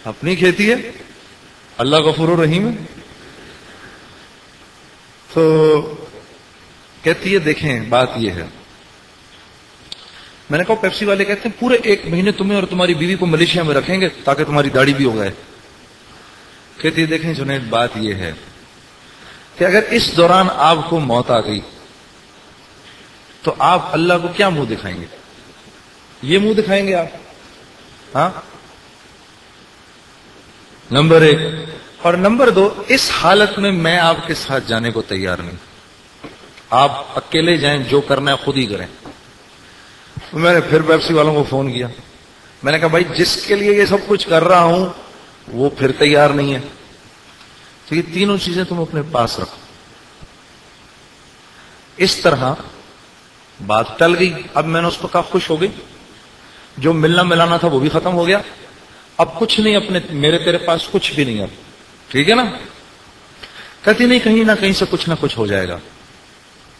اپنی کھیتی ہے، اللہ غفور الرحیم ہے. تو کہتی ہے دیکھیں بات یہ ہے. میں نے کہا پیپسی والے کہتے ہیں پورے 1 مہینے تمہیں اور تمہاری بیوی کو ملیشیا میں رکھیں گے تاکہ تمہاری داڑھی بھی ہو گئے. کہتی ہے دیکھیں جنید بات یہ ہے کہ اگر اس دوران آپ کو موت آ گئی تو آپ اللہ کو کیا منہ دکھائیں گے؟ یہ منہ دکھائیں گے آپ؟ ہاں، نمبر 1. اور نمبر 2، اس حالت میں میں آپ کے ساتھ جانے کو تیار نہیں. آپ اکیلے جائیں، جو کرنا ہے خود ہی کریں. میں نے پھر پیپسی والوں کو فون کیا. میں نے کہا بھائی جس کے لیے یہ سب کچھ کر رہا ہوں وہ پھر تیار نہیں ہے، تو یہ تینوں چیزیں تم اپنے پاس رکھو. اس طرح بات ٹل گئی. اب میں نے اس کو کہا خوش ہو گئی، جو ملنا ملانا تھا وہ بھی ختم ہو گیا، اب کچھ نہیں، اپنے میرے تیرے پاس کچھ بھی نہیں. اب ٹھیک ہے نا؟ کہتی نہیں کہیں نہ کہیں سے کچھ نہ کچھ ہو جائے گا.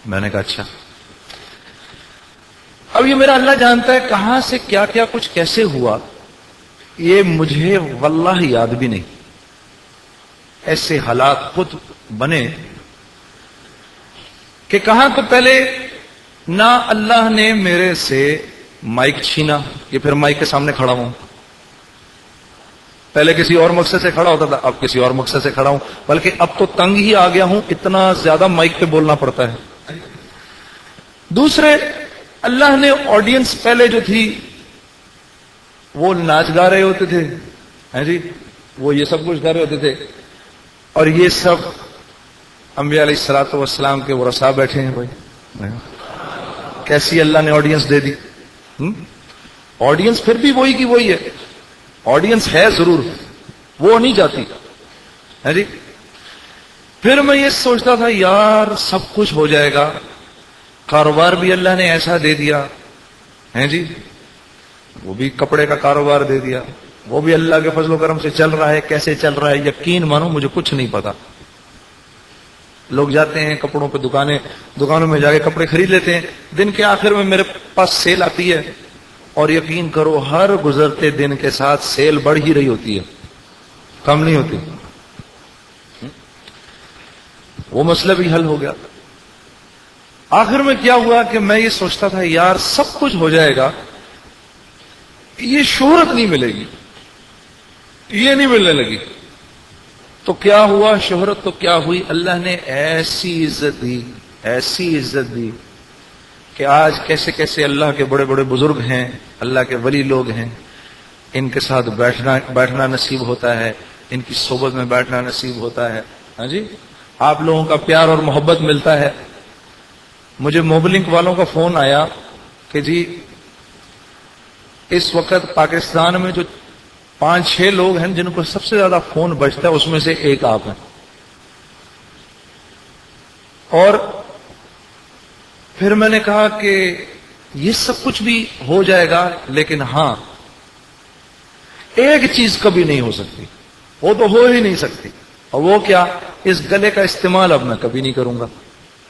میں نے کہا اچھا. اب یہ میرا اللہ جانتا ہے کہاں سے کیا کیا کچھ کیسے ہوا، یہ مجھے واللہ یاد بھی نہیں. ایسے حالات خود بنے کہ کہاں تو پہلے نہ اللہ نے میرے سے مائک چھینا کہ پھر مائک کے سامنے کھڑا ہوں. پہلے کسی اور مقصد سے کھڑا ہوتا تھا، اب کسی اور مقصد سے کھڑا ہوں، بلکہ اب تو تنگ ہی آ گیا ہوں، اتنا زیادہ مائک پہ بولنا پڑتا ہے. دوسرے، اللہ نے آڈینس پہلے جو تھی وہ ناچ گا رہے ہوتے تھے، ہیں جی، وہ یہ سب کچھ کر رہے ہوتے تھے، اور یہ سب انبیاء علیہ الصلوۃ والسلام کے ورثاء بیٹھے ہیں. بھائی کیسی اللہ نے آڈینس دے دی. آڈینس پھر بھی وہی کی وہی ہے، آڈینس ہے ضرور، وہ نہیں جاتی ہے جی. پھر میں یہ سوچتا تھا یار سب کچھ ہو جائے گا، کاروبار بھی اللہ نے ایسا دے دیا ہے جی، وہ بھی کپڑے کا کاروبار دے دیا، وہ بھی اللہ کے فضل و کرم سے چل رہا ہے. کیسے چل رہا ہے یقین مانو مجھے کچھ نہیں پتا. لوگ جاتے ہیں کپڑوں پہ، دکانوں میں جا کے کپڑے خرید لیتے ہیں. دن کے آخر میں میرے پاس سیل آتی ہے، اور یقین کرو ہر گزرتے دن کے ساتھ سیل بڑھ ہی رہی ہوتی ہے، کم نہیں ہوتی. وہ مسئلہ بھی حل ہو گیا. آخر میں کیا ہوا کہ میں یہ سوچتا تھا یار سب کچھ ہو جائے گا، یہ شہرت نہیں ملے گی، یہ نہیں ملنے لگی. تو کیا ہوا؟ شہرت تو کیا ہوئی، اللہ نے ایسی عزت دی، ایسی عزت دی کہ آج کیسے کیسے اللہ کے بڑے بڑے بزرگ ہیں، اللہ کے ولی لوگ ہیں، ان کے ساتھ بیٹھنا نصیب ہوتا ہے، ان کی صحبت میں بیٹھنا نصیب ہوتا ہے. ہاں جی، آپ لوگوں کا پیار اور محبت ملتا ہے. مجھے موبلنک والوں کا فون آیا کہ جی اس وقت پاکستان میں جو 5-6 لوگ ہیں جن کو سب سے زیادہ فون بجتا ہے اس میں سے ایک آپ ہیں. اور پھر میں نے کہا کہ یہ سب کچھ بھی ہو جائے گا، لیکن ہاں ایک چیز کبھی نہیں ہو سکتی، وہ تو ہو ہی نہیں سکتی، اور وہ کیا؟ اس گلے کا استعمال اب میں کبھی نہیں کروں گا،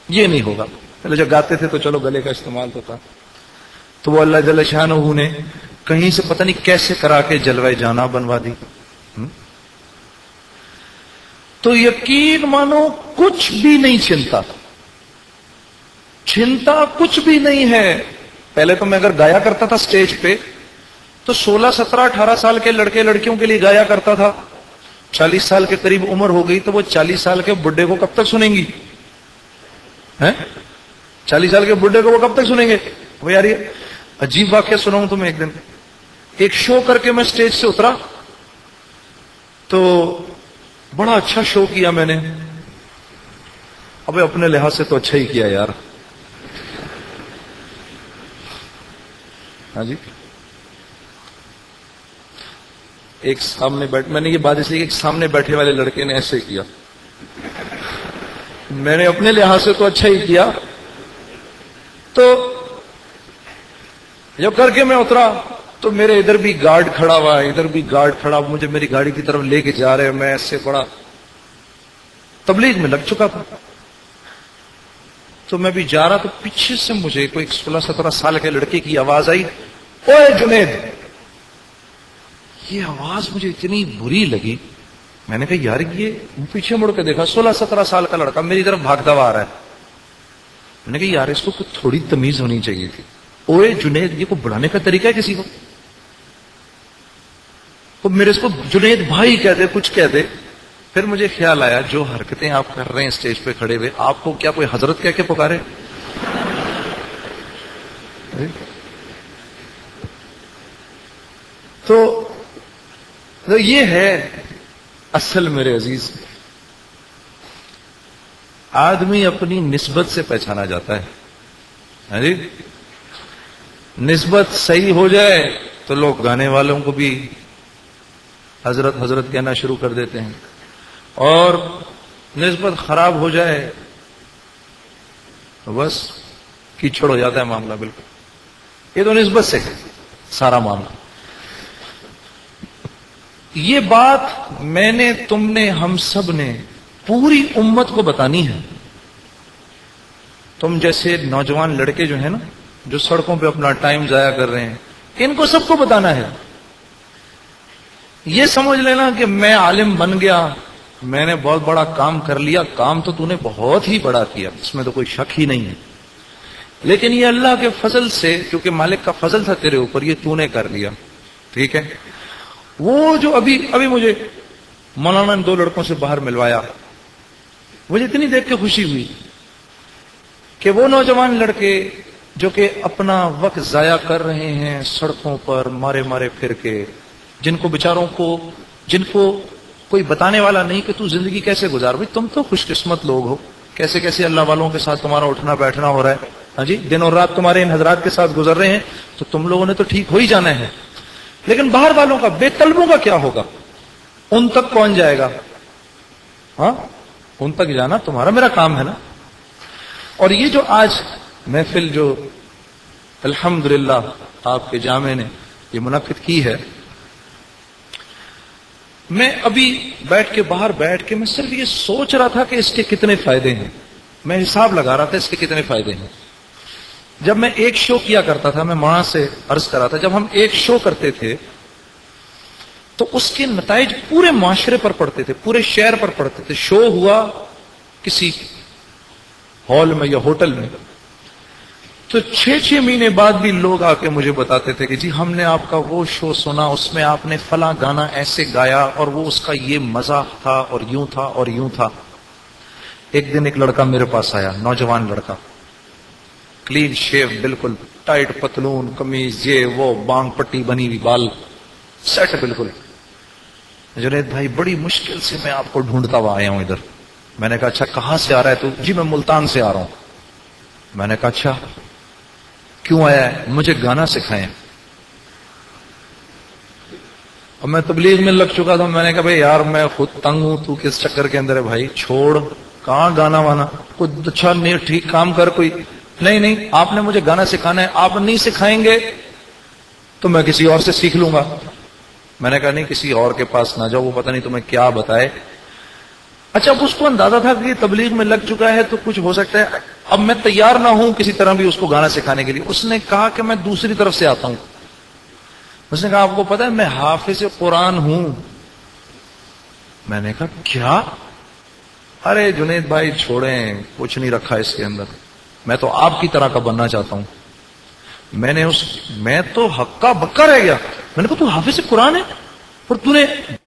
یہ نہیں ہوگا. پہلے جب گاتے تھے تو چلو گلے کا استعمال تو تھا، تو وہ اللہ جل شانہ نے کہیں سے پتہ نہیں کیسے کرا کے جلوہ جانا بنوا دی. تو یقین مانو کچھ بھی نہیں چھنتا کچھ بھی نہیں ہے. پہلے تو میں اگر گایا کرتا تھا سٹیج پہ تو 16, 17, 18 سال کے لڑکے لڑکیوں کے لیے گایا کرتا تھا. 40 سال کے قریب عمر ہو گئی تو وہ 40 سال کے بڈھے کو کب تک سنیں گی؟ 40 سال کے بڈھے کو وہ کب تک سنیں گے؟ وہ یار یہ عجیب واقعہ سناؤں تمہیں. ایک دن ایک شو کر کے میں سٹیج سے اترا تو بڑا اچھا شو کیا میں نے. ابے اپنے لحاظ سے تو اچھا ہی کیا یار. ہاں جی، ایک سامنے میں نے یہ بات اس لیے ایک سامنے بیٹھے والے لڑکے نے ایسے کیا. میں نے اپنے لحاظ سے تو اچھا ہی کیا. تو جب کر کے میں اترا تو میرے ادھر بھی گارڈ کھڑا ہوا، ادھر بھی گارڈ کھڑا، مجھے میری گاڑی کی طرف لے کے جا رہے ہیں. میں ایسے بڑا تبلیغ میں لگ چکا تھا تو میں بھی جا رہا تو پیچھے سے مجھے کوئی 16, 17 سال کے لڑکے کی آواز آئی، اوے جنید. یہ آواز مجھے اتنی بری لگی. میں نے کہا یار یہ پیچھے مڑ کے دیکھا 16-17 سال کا لڑکا میری طرف بھاگتا ہوا آ رہا ہے. میں نے کہا یار اس کو تھوڑی تمیز ہونی چاہیے تھی. اوے جنید یہ کو بڑھانے کا طریقہ ہے کسی کو؟ تو میرے اس کو جنید بھائی کہتے کچھ کہتے. پھر مجھے خیال آیا جو حرکتیں آپ کر رہے ہیں اسٹیج پہ کھڑے ہوئے, آپ کو کیا کوئی حضرت کہہ کے پکارے؟ تو یہ ہے اصل میرے عزیز. آدمی اپنی نسبت سے پہچانا جاتا ہے. ہاں جی, نسبت صحیح ہو جائے تو لوگ گانے والوں کو بھی حضرت حضرت کہنا شروع کر دیتے ہیں, اور نسبت خراب ہو جائے تو بس کیچڑ ہو جاتا ہے معاملہ. بالکل یہ تو نسبت سے سارا معاملہ. یہ بات میں نے, تم نے, ہم سب نے پوری امت کو بتانی ہے. تم جیسے نوجوان لڑکے جو ہیں نا, جو سڑکوں پہ اپنا ٹائم ضائع کر رہے ہیں, ان کو سب کو بتانا ہے. یہ سمجھ لینا کہ میں عالم بن گیا, میں نے بہت بڑا کام کر لیا. کام تو نے بہت ہی بڑا کیا, اس میں تو کوئی شک ہی نہیں ہے. لیکن یہ اللہ کے فضل سے, کیونکہ مالک کا فضل تھا تیرے اوپر, یہ تو نے کر لیا. ٹھیک ہے. وہ جو ابھی مجھے مولانا نے 2 لڑکوں سے باہر ملوایا, مجھے اتنی دیکھ کے خوشی ہوئی کہ وہ نوجوان لڑکے جو کہ اپنا وقت ضائع کر رہے ہیں سڑکوں پر مارے مارے پھر کے, جن کو بیچاروں کو, جن کو کوئی بتانے والا نہیں کہ تو زندگی کیسے گزار. بھائی تم تو خوش قسمت لوگ ہو, کیسے کیسے اللہ والوں کے ساتھ تمہارا اٹھنا بیٹھنا ہو رہا ہے. ہاں جی, دن اور رات تمہارے ان حضرات کے ساتھ گزر رہے ہیں, تو تم لوگوں نے تو ٹھیک ہو ہی جانا ہے. لیکن باہر والوں کا, بے طلبوں کا کیا ہوگا؟ ان تک کون جائے گا؟ ہاں, ان تک جانا تمہارا میرا کام ہے نا. اور یہ جو آج محفل جو الحمدللہ آپ کے جامع نے یہ منعقد کی ہے, میں ابھی باہر بیٹھ کے میں صرف یہ سوچ رہا تھا کہ اس کے کتنے فائدے ہیں. میں حساب لگا رہا تھا اس کے کتنے فائدے ہیں. جب میں ایک شو کیا کرتا تھا, میں وہاں سے عرض کر رہا تھا, جب ہم ایک شو کرتے تھے تو اس کے نتائج پورے معاشرے پر پڑتے تھے, پورے شہر پر پڑتے تھے. شو ہوا کسی ہال میں یا ہوٹل میں, تو 6 مہینے بعد بھی لوگ آ کے مجھے بتاتے تھے کہ جی ہم نے آپ کا وہ شو سنا, اس میں آپ نے فلاں گانا ایسے گایا, اور وہ اس کا یہ مزہ تھا, اور یوں تھا اور یوں تھا. ایک دن ایک لڑکا میرے پاس آیا, نوجوان لڑکا, کلین شیو, بالکل ٹائٹ پتلون, قمیض, یہ وہ, بانگ پٹی بنی ہوئی, بال سیٹ بالکل. جنید بھائی بڑی مشکل سے میں آپ کو ڈھونڈتا ہوا آیا ہوں ادھر. میں نے کہا اچھا کہاں سے آ رہا ہے تو؟ جی میں ملتان سے آ رہا ہوں. میں نے کہا اچھا کیوں آیا ہے؟ مجھے گانا سکھائیں. اور میں تبلیغ میں لگ چکا تھا. میں نے کہا بھائی یار میں خود تنگ ہوں, تو کس چکر کے اندر ہے بھائی, چھوڑ, کہاں گانا وانا, کچھ اچھا نہیں ٹھیک کام کر کوئی. نہیں آپ نے مجھے گانا سکھانا ہے, آپ نہیں سکھائیں گے تو میں کسی اور سے سیکھ لوں گا. میں نے کہا نہیں کسی اور کے پاس نہ جاؤ, وہ پتہ نہیں تمہیں کیا بتائے. اچھا اب اس کو اندازہ تھا کہ یہ تبلیغ میں لگ چکا ہے تو کچھ ہو سکتا ہے, اب میں تیار نہ ہوں کسی طرح بھی اس کو گانا سکھانے کے لیے. اس نے کہا کہ میں دوسری طرف سے آتا ہوں. اس نے کہا آپ کو پتا ہے میں حافظ قرآن ہوں. میں نے کہا کیا؟ ارے جنید بھائی چھوڑیں, کچھ نہیں رکھا اس کے اندر, میں تو آپ کی طرح کا بننا چاہتا ہوں. میں تو ہکا بکا رہ گیا. میں نے کہا تو حافظ قرآن ہے اور تو نے